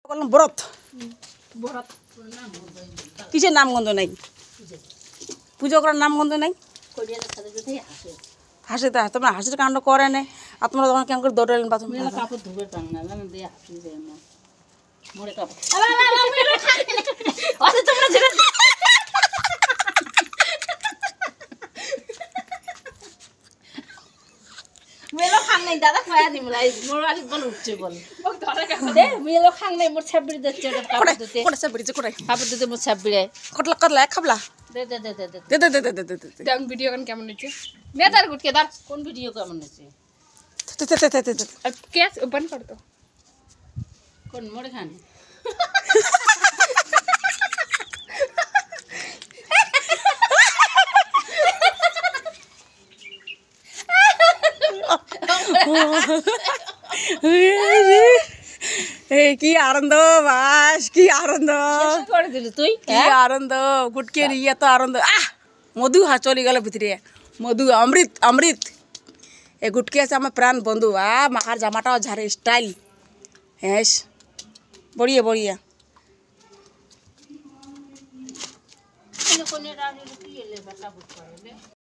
করলাম ব্রত বরাত কিসের নামগন্ধ নাই, পুজো করার নামগন্ধ নাই। হাসি তো তোমরা হাসির কাণ্ড করে না, আর তোমরা তখন কেমন করে দৌড়ালেন বাথরুম? কাপড় ধুবে টাঙ্গা না দিয়ে হাসি যায় না মোড়ে কাপড় তোমরা যেটা মেলো খাং নাই দাদা খায়া দিম লাই মোর আলি বল উঠছে বল ও ধরে কাছে দে মেলো খাং নাই মোর 26 দিতে কাপড় দিতে কোটা সে বড়িছে কোটাই কাপড় দিতে মোর 26 কটলা কটলা খাবলা দে দে দে দে দে দে দে দে দে দে দে দেখ ভিডিও কেমন হচ্ছে মেদার গুটকে দার কোন ভিডিও কেমন হচ্ছে দে কেস ওপেন কর তো কোন মোড়ে খান কি আনন্দ বাস, কি আনন্দ, করে দিলি তুই কি আনন্দ, গুটকে নিয়ে এত আনন্দ। মধু চলে গেল ভিতরে, মধু অমৃত অমৃত। এই গুটকে আছে আমার প্রাণ বন্ধু। মাখার জামাটাও ঝাড়ে স্টাইল, হ্যাঁ বড়িয়া বড়িয়া। কোনে রানি কি এলে বেটা বুঝ করে